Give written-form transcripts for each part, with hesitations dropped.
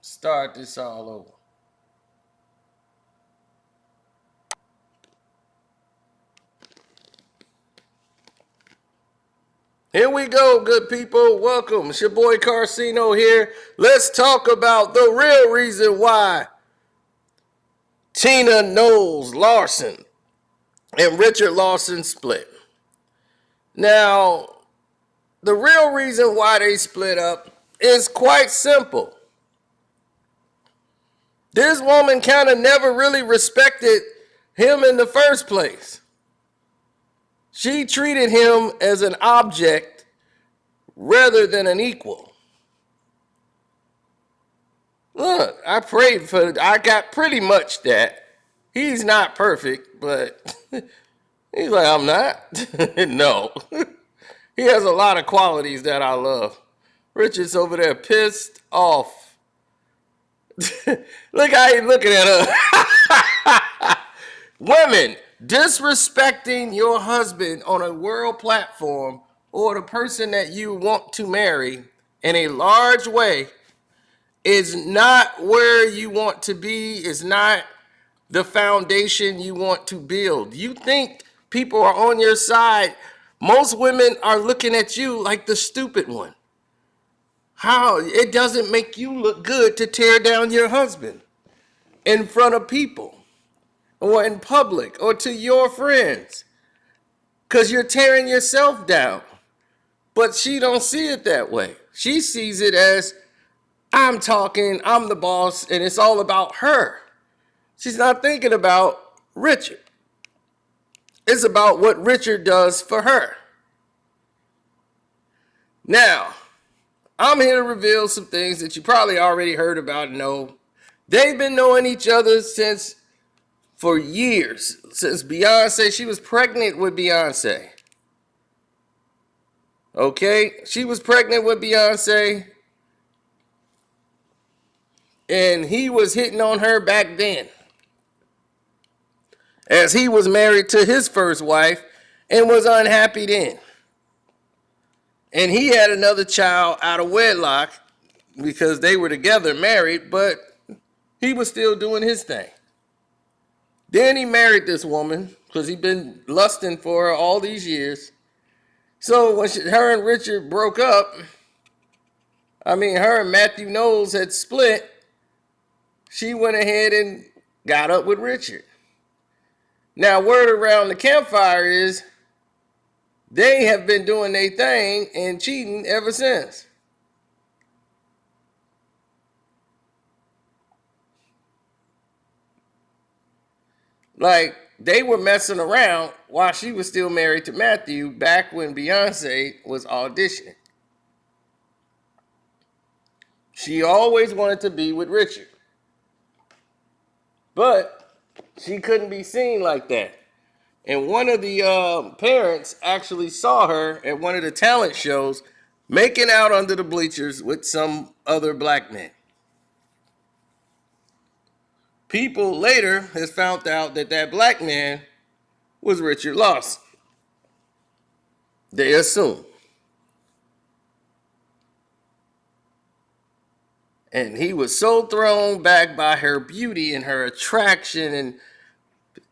start this all over. Here we go, good people. Welcome. It's your boy Carcino here. Let's talk about the real reason why Tina Knowles-Lawson and Richard Lawson split. Now, the real reason why they split up is quite simple. This woman kind of never really respected him in the first place. She treated him as an object rather than an equal. Look, I got pretty much that. He's not perfect, but he's like, I'm not. No. He has a lot of qualities that I love. Richard's over there pissed off. Look how he's looking at her. Women, disrespecting your husband on a world platform or the person that you want to marry in a large way is not where you want to be, is not the foundation you want to build. You think people are on your side. Most women are looking at you like the stupid one. How? It doesn't make you look good to tear down your husband in front of people or in public or to your friends because you're tearing yourself down. But she don't see it that way. She sees it as, I'm talking, I'm the boss, and it's all about her. She's not thinking about Richard. It's about what Richard does for her. Now, I'm here to reveal some things that you probably already heard about and know. They've been knowing each other for years. Since Beyonce, she was pregnant with Beyonce. Okay? She was pregnant with Beyonce. And he was hitting on her back then, as he was married to his first wife and was unhappy then. And he had another child out of wedlock because they were together, married, but he was still doing his thing. Then he married this woman because he'd been lusting for her all these years. So when her and Richard broke up, her and Matthew Knowles had split, she went ahead and got up with Richard. Now, word around the campfire is they have been doing their thing and cheating ever since. Like, they were messing around while she was still married to Matthew back when Beyonce was auditioning. She always wanted to be with Richard. But she couldn't be seen like that. And one of the parents actually saw her at one of the talent shows making out under the bleachers with some other black men. People later has found out that black man was Richard Lawson. They assume. And he was so thrown back by her beauty and her attraction, and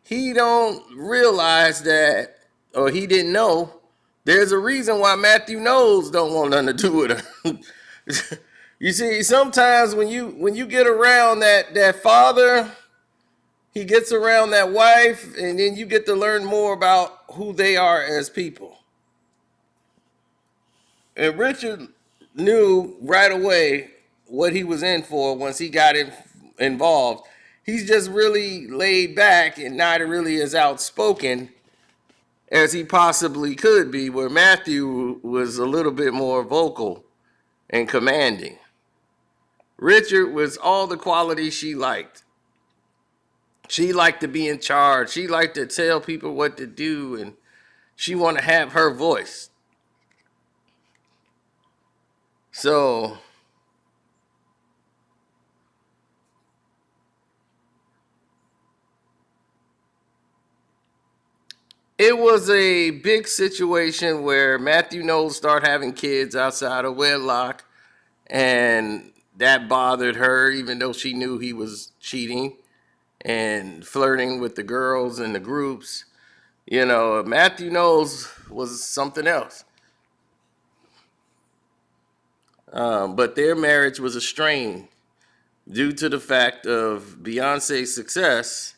he don't realize that, or he didn't know, there's a reason why Matthew Knowles don't want nothing to do with her. You see, sometimes when you get around that father, he gets around that wife, and then you get to learn more about who they are as people. And Richard knew right away what he was in for once he got involved. He's just really laid back and not really as outspoken as he possibly could be, where Matthew was a little bit more vocal and commanding. Richard was all the qualities she liked. She liked to be in charge. She liked to tell people what to do, and she wanted to have her voice. So it was a big situation where Matthew Knowles started having kids outside of wedlock, and that bothered her, even though she knew he was cheating and flirting with the girls in the groups. You know, Matthew Knowles was something else. But their marriage was strained due to the fact of Beyonce's success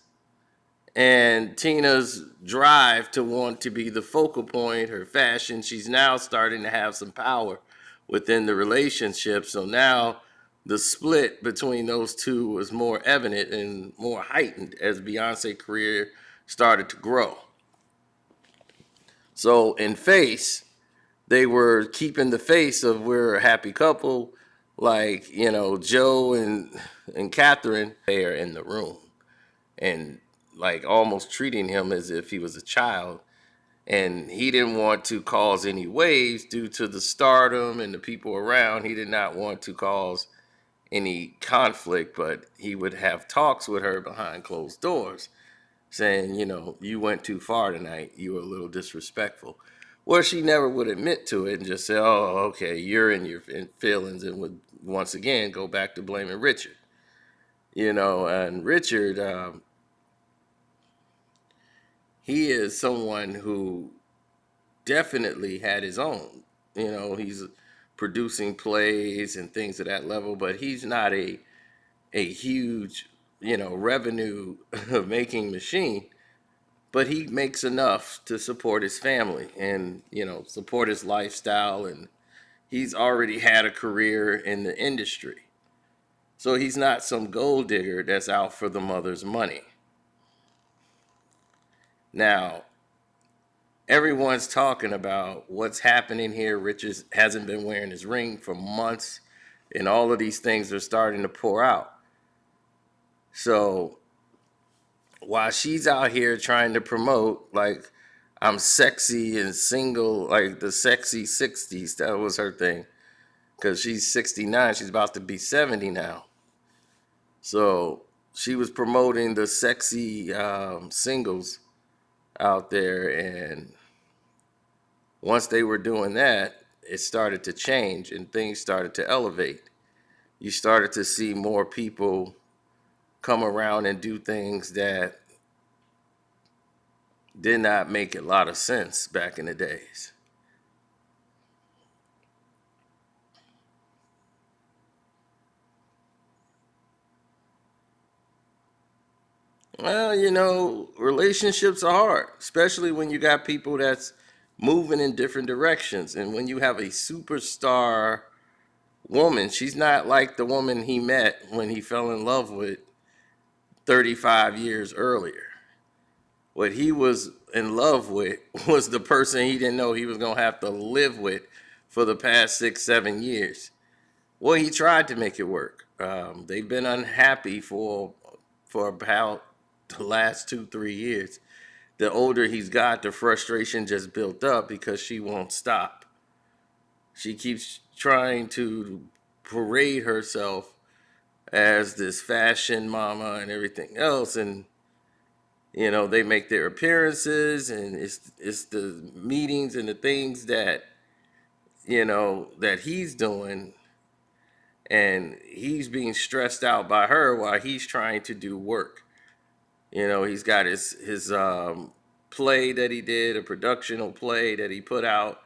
and Tina's drive to want to be the focal point, her fashion. She's now starting to have some power within the relationship. So now the split between those two was more evident and more heightened as Beyonce's career started to grow. So in Face, they were keeping the face of we're a happy couple, like, you know, Joe and Catherine there in the room, and like almost treating him as if he was a child. And he didn't want to cause any waves due to the stardom and the people around. He did not want to cause any conflict, but he would have talks with her behind closed doors saying, you know, you went too far tonight. You were a little disrespectful. Well, she never would admit to it and just say, oh, okay, you're in your feelings, and would once again go back to blaming Richard. You know, and Richard, he is someone who definitely had his own. You know, he's producing plays and things of that level, but he's not a huge, you know, revenue making machine. But he makes enough to support his family and, you know, support his lifestyle, and he's already had a career in the industry. So he's not some gold digger that's out for the mother's money. Now, everyone's talking about what's happening here. Richard hasn't been wearing his ring for months, and all of these things are starting to pour out. So while she's out here trying to promote, like, I'm sexy and single, like the sexy 60s, that was her thing. Because she's 69, she's about to be 70 now. So she was promoting the sexy singles out there, and once they were doing that, it started to change and things started to elevate. You started to see more people come around and do things that did not make a lot of sense back in the days. Well, you know, relationships are hard, especially when you got people that's moving in different directions. And when you have a superstar woman, she's not like the woman he met when he fell in love with 35 years earlier. What he was in love with was the person he didn't know he was going to have to live with for the past 6, 7 years. Well, he tried to make it work. They've been unhappy for about the last 2, 3 years. The older he's got, the frustration just built up because she won't stop. She keeps trying to parade herself as this fashion mama and everything else, and you know they make their appearances, and it's the meetings and the things that you know that he's doing, and he's being stressed out by her while he's trying to do work. You know, he's got his play that he did, a productional play that he put out,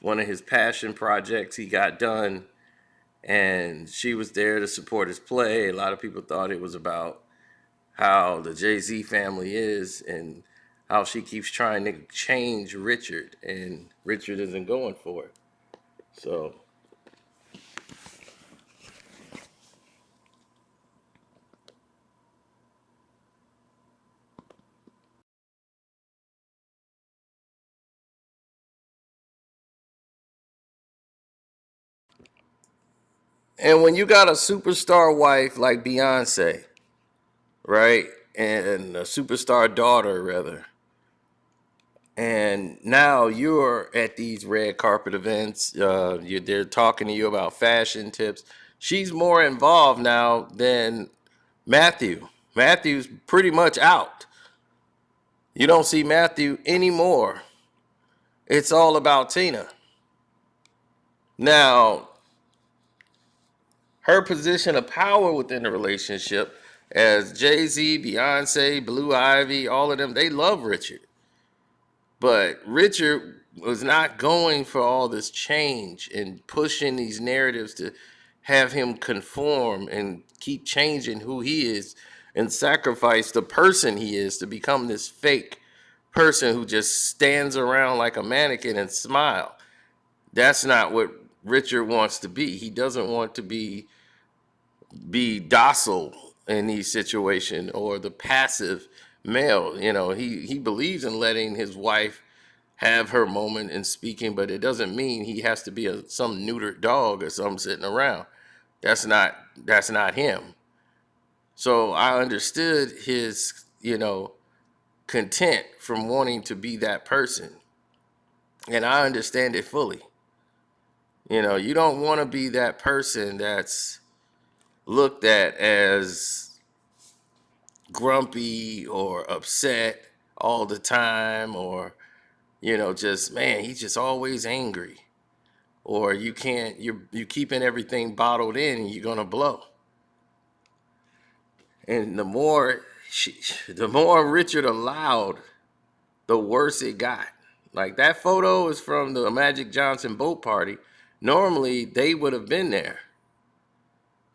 one of his passion projects he got done, and she was there to support his play. A lot of people thought it was about how the Jay-Z family is and how she keeps trying to change Richard, and Richard isn't going for it. So, and when you got a superstar wife like Beyonce, right, and a superstar daughter, rather, and now you're at these red carpet events, they're talking to you about fashion tips. She's more involved now than Matthew. Matthew's pretty much out. You don't see Matthew anymore. It's all about Tina. Now, her position of power within the relationship, as Jay-Z, Beyonce, Blue Ivy, all of them, they love Richard. But Richard was not going for all this change and pushing these narratives to have him conform and keep changing who he is and sacrifice the person he is to become this fake person who just stands around like a mannequin and smile. That's not what Richard wants to be. He doesn't want to be docile in these situations or the passive male. He believes in letting his wife have her moment in speaking, but it doesn't mean he has to be some neutered dog or something sitting around. That's not him. So I understood his, content from wanting to be that person. And I understand it fully. You don't want to be that person that's looked at as grumpy or upset all the time, or just, man, he's just always angry, or you're keeping everything bottled in and you're gonna blow. And the more Richard allowed, the worse it got. Like, that photo is from the Magic Johnson boat party. Normally they would have been there,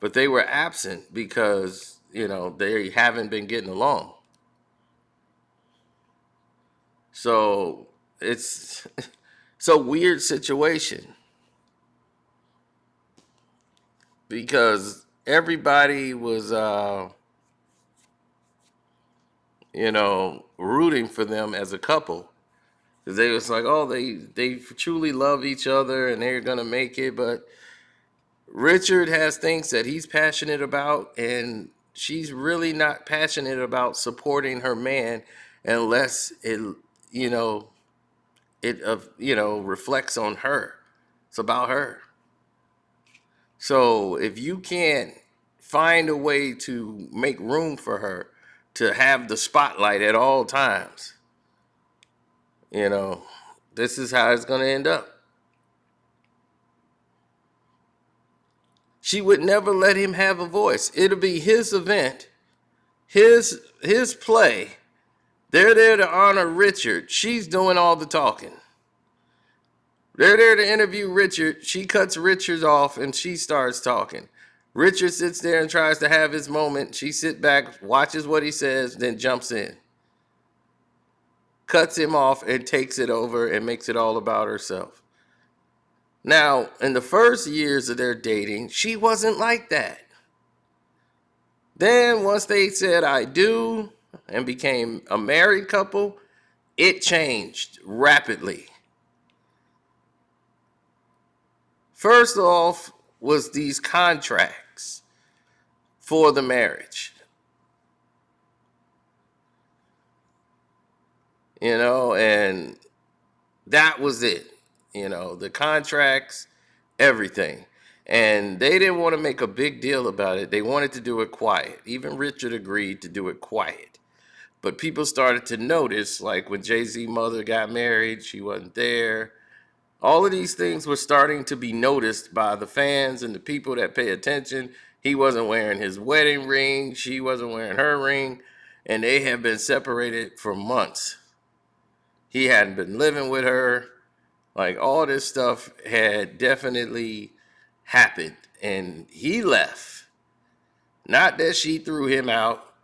but they were absent because they haven't been getting along. So it's a weird situation because everybody was rooting for them as a couple, because they was like, oh, they truly love each other and they're gonna make it. But Richard has things that he's passionate about, and she's really not passionate about supporting her man unless you know it reflects on her. It's about her. So if you can't find a way to make room for her to have the spotlight at all times, you know, this is how it's going to end up. She would never let him have a voice. It'll be his event, his play. They're there to honor Richard. She's doing all the talking. They're there to interview Richard. She cuts Richard off and she starts talking. Richard sits there and tries to have his moment. She sits back, watches what he says, then jumps in. Cuts him off and takes it over and makes it all about herself. Now, in the first years of their dating, she wasn't like that. Then once they said I do and became a married couple, it changed rapidly. First off was these contracts for the marriage. And that was it. The contracts, everything. And they didn't want to make a big deal about it. They wanted to do it quiet. Even Richard agreed to do it quiet. But people started to notice, like when Jay-Z's mother got married, she wasn't there. All of these things were starting to be noticed by the fans and the people that pay attention. He wasn't wearing his wedding ring. She wasn't wearing her ring. And they had been separated for months. He hadn't been living with her. Like, all this stuff had definitely happened. And he left. Not that she threw him out.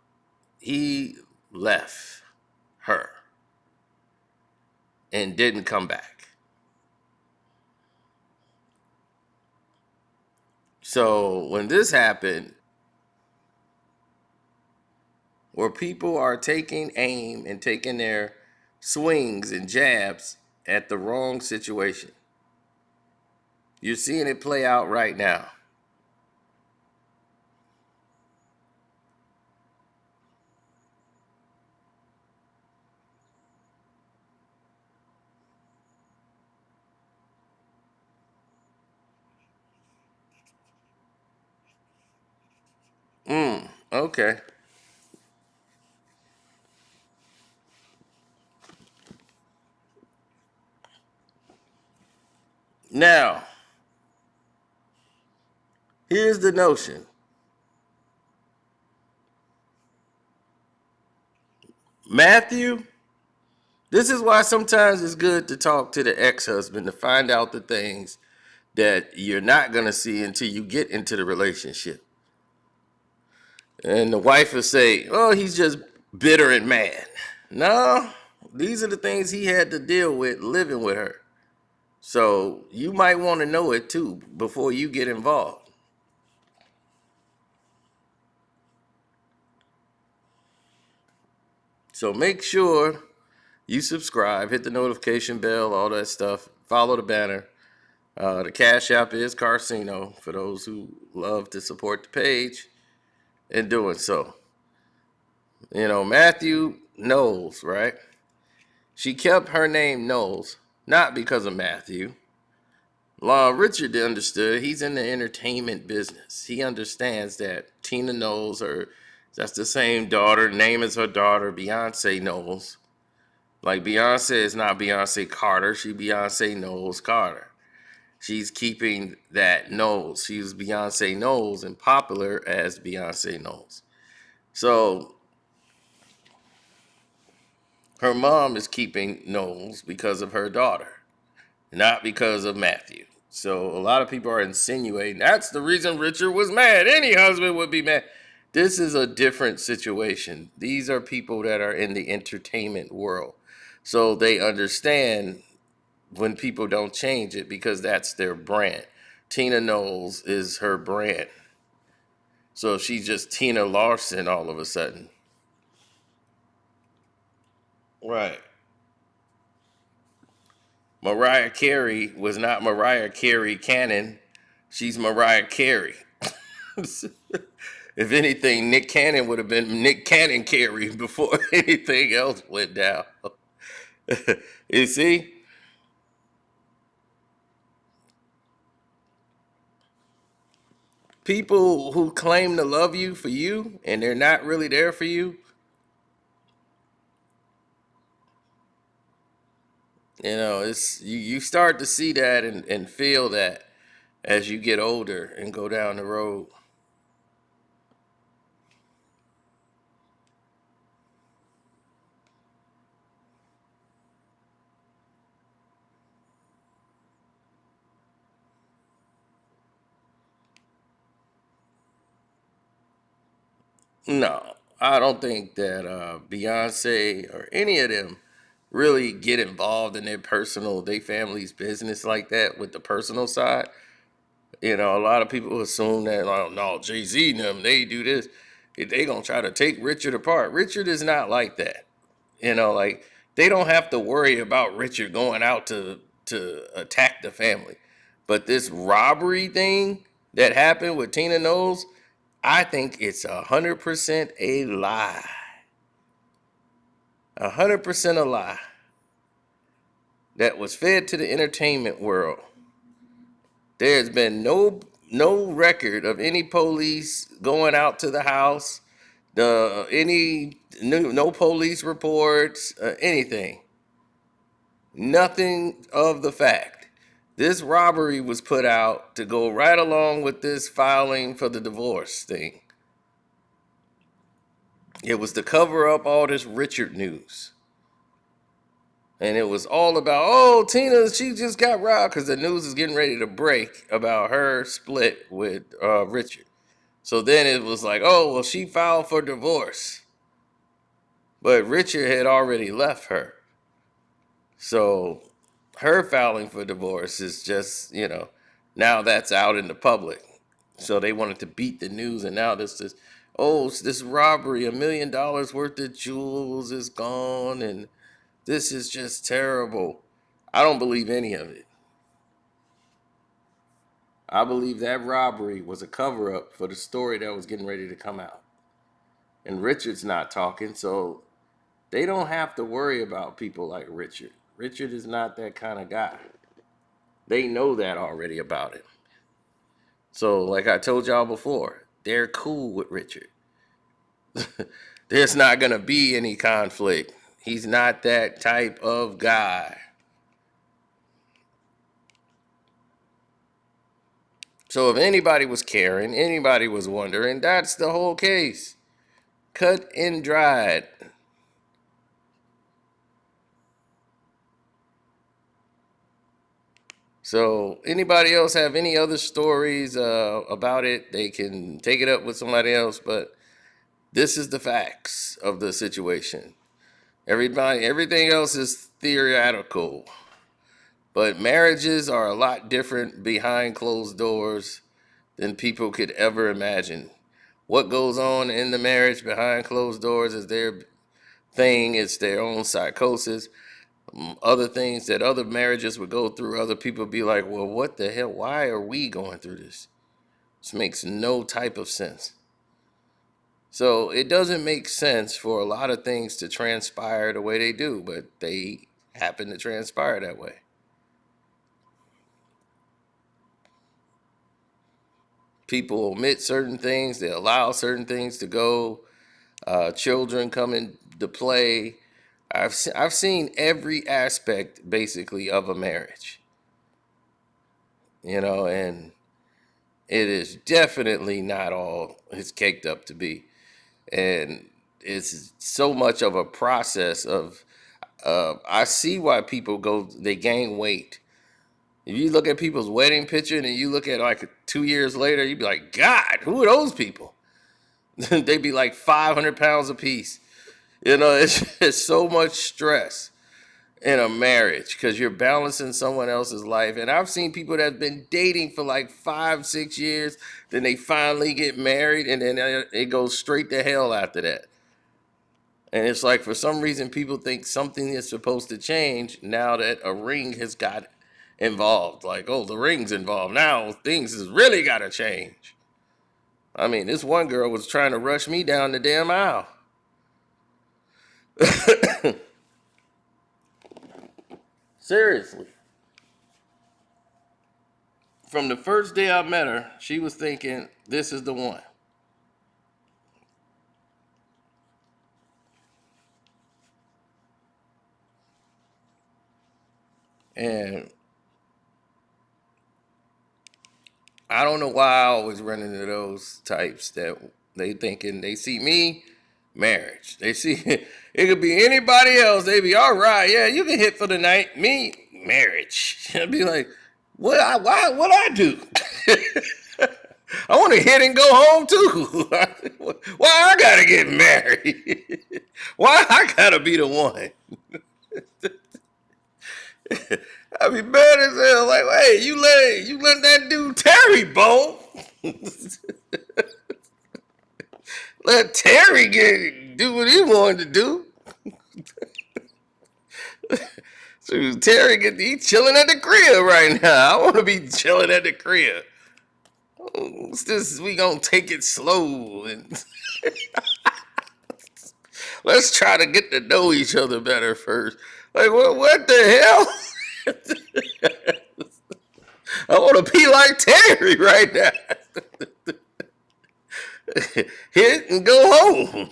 He left her and didn't come back. So when this happened, where people are taking aim and taking their swings and jabs at the wrong situation, you're seeing it play out right now. Okay. Now, Here's the notion. Matthew, this is why sometimes it's good to talk to the ex-husband to find out the things that you're not going to see until you get into the relationship. And the wife will say, oh, he's just bitter and mad. No, these are the things he had to deal with living with her. So you might want to know it too before you get involved. So make sure you subscribe, hit the notification bell, all that stuff. Follow the banner. The Cash App is Carcino for those who love to support the page in doing so. You know, Matthew Knowles, right? She kept her name Knowles, not because of Matthew. Richard understood he's in the entertainment business. He understands that Tina Knowles, that's the same daughter, name as her daughter, Beyonce Knowles. Like Beyonce is not Beyonce Carter, she Beyonce Knowles Carter. She's keeping that Knowles. She's Beyonce Knowles and popular as Beyonce Knowles. So her mom is keeping Knowles because of her daughter, not because of Matthew. So a lot of people are insinuating that's the reason Richard was mad. Any husband would be mad. This is a different situation. These are people that are in the entertainment world. So they understand when people don't change it because that's their brand. Tina Knowles is her brand. So she's just Tina Lawson all of a sudden. Right. Mariah Carey was not Mariah Carey Cannon. She's Mariah Carey. If anything, Nick Cannon would have been Nick Cannon Carey before anything else went down. You see? People who claim to love you for you and they're not really there for you, you know, it's you start to see that and feel that as you get older and go down the road. No, I don't think that Beyonce or any of them really get involved in their family's business like that with the personal side. You know, a lot of people assume that, like, no, Jay-Z and them, they do this. They gonna try to take Richard apart. Richard is not like that. You know, like they don't have to worry about Richard going out to attack the family. But this robbery thing that happened with Tina Knowles, I think it's 100% a lie. 100% a lie that was fed to the entertainment world. There's been no record of any police going out to the house, no police reports, anything. Nothing of the fact. This robbery was put out to go right along with this filing for the divorce thing. It was to cover up all this Richard news. And it was all about, oh, Tina, she just got robbed because the news is getting ready to break about her split with Richard. So then it was like, oh, well, she filed for divorce. But Richard had already left her. So her filing for divorce is just, now that's out in the public. So they wanted to beat the news, and now this robbery, $1 million worth of jewels is gone, and this is just terrible. I don't believe any of it. I believe that robbery was a cover up for the story that was getting ready to come out. And Richard's not talking, so they don't have to worry about people like Richard. Richard is not that kind of guy. They know that already about him. So, like I told y'all before, they're cool with Richard. There's not going to be any conflict. He's not that type of guy. So if anybody was caring, anybody was wondering, that's the whole case. Cut and dried. So anybody else have any other stories about it? They can take it up with somebody else, but this is the facts of the situation. Everything else is theoretical, but marriages are a lot different behind closed doors than people could ever imagine. What goes on in the marriage behind closed doors is their thing. It's their own psychosis. Other things that other marriages would go through, other people be like, well, what the hell? Why are we going through this? This makes no type of sense. So it doesn't make sense for a lot of things to transpire the way they do, but they happen to transpire that way. People omit certain things, they allow certain things to go. Children come into play. I've seen every aspect basically of a marriage, and it is definitely not all it's caked up to be. And it's so much of a process of, I see why they gain weight. If you look at people's wedding picture and you look at like 2 years later, you'd be like, God, who are those people? They'd be like 500 pounds apiece. It's so much stress in a marriage because you're balancing someone else's life. And I've seen people that have been dating for like 5, 6 years, then they finally get married, and then it goes straight to hell after that. And it's like, for some reason, people think something is supposed to change now that a ring has got involved. Like, oh, the ring's involved. Now things has really got to change. I mean, this one girl was trying to rush me down the damn aisle. Seriously. From the first day I met her, she was thinking, this is the one. And I don't know why I always run into those types that they thinking they see me, marriage. They see it could be anybody else. They be all right, yeah, you can hit for the night. Me, marriage. I'd be like, what I do? I want to hit and go home too. Why I gotta get married? Why I gotta be the one? I'd be mad as hell. Like, hey, you let that dude Terry bone. Let Terry do what he wanted to do. So Terry he's chilling at the crib right now. I want to be chilling at the crib. Oh, we gonna take it slow and let's try to get to know each other better first. Like, what the hell? I want to be like Terry right now. Hit and go home.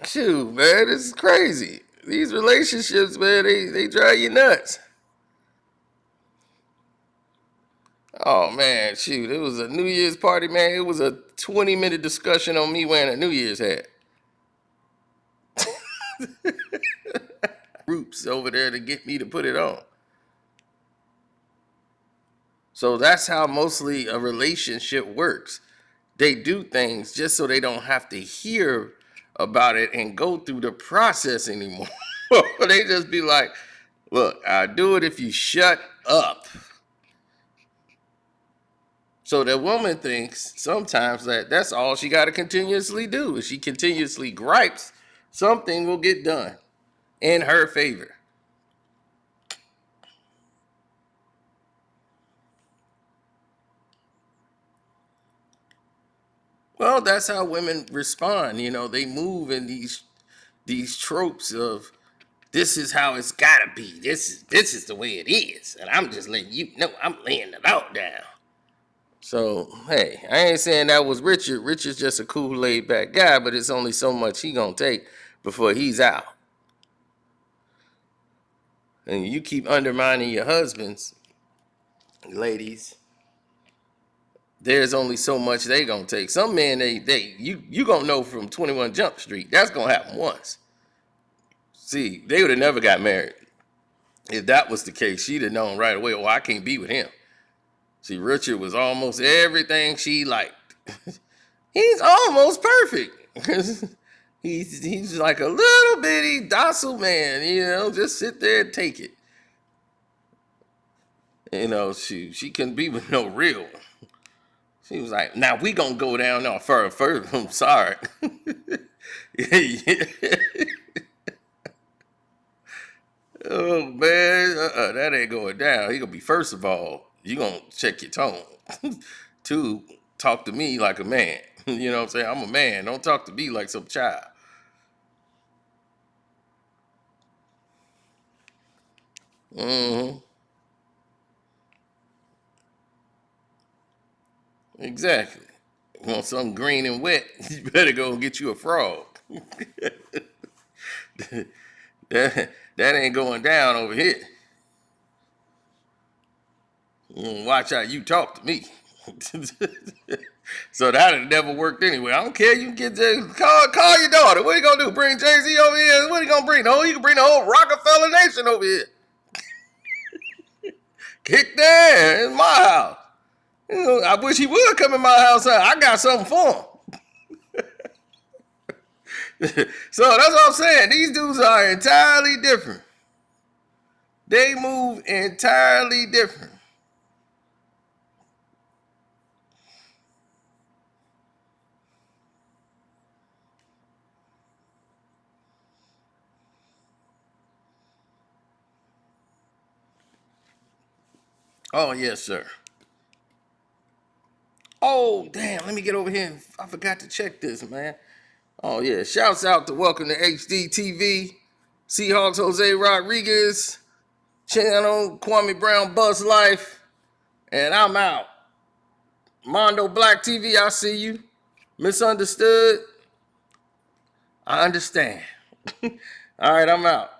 Shoot, man, this is crazy. These relationships, man, they drive you nuts. Oh man, shoot, it was a New Year's party, man. It was a 20-minute discussion on me wearing a New Year's hat. Groups over there to get me to put it on. So that's how mostly a relationship works. They do things just so they don't have to hear about it and go through the process anymore. They just be like, look, I'll do it if you shut up. So the woman thinks sometimes that that's all she got to continuously do. If she continuously gripes, something will get done in her favor. Well, that's how women respond. They move in these tropes of this is how it's gotta be. This is the way it is, and I'm just letting you know I'm laying it out down. So hey, I ain't saying that was Richard. Richard's just a cool, laid back guy, but it's only so much he gonna take before he's out. And you keep undermining your husbands, ladies, there's only so much they gonna take. Some men, you gonna know from 21 Jump Street, that's gonna happen once. See, they would have never got married. If that was the case, she'd have known right away, I can't be with him. See, Richard was almost everything she liked. He's almost perfect. he's like a little bitty docile man, just sit there and take it. She couldn't be with no real one. She was like, now we gonna go down there further. I'm sorry. Oh man, that ain't going down. He gonna be, first of all, you gonna check your tone. Two, talk to me like a man. You know what I'm saying? I'm a man. Don't talk to me like some child. Mm-hmm. Exactly. You want something green and wet? You better go and get you a frog. that ain't going down over here. Watch how you talk to me. So that had never worked anyway. I don't care. You can call your daughter. What are you gonna do? Bring Jay-Z over here? What are you gonna bring? You can bring the whole Rockefeller Nation over here. Kick there in my house. I wish he would come in my house. I got something for him. So that's what I'm saying. These dudes are entirely different. They move entirely different. Oh, yes, sir. Oh, damn. Let me get over here. I forgot to check this, man. Oh, yeah. Shouts out to Welcome to HD TV, Seahawks Jose Rodriguez, Channel Kwame Brown Buzz Life, and I'm out. Mondo Black TV, I see you. Misunderstood. I understand. All right, I'm out.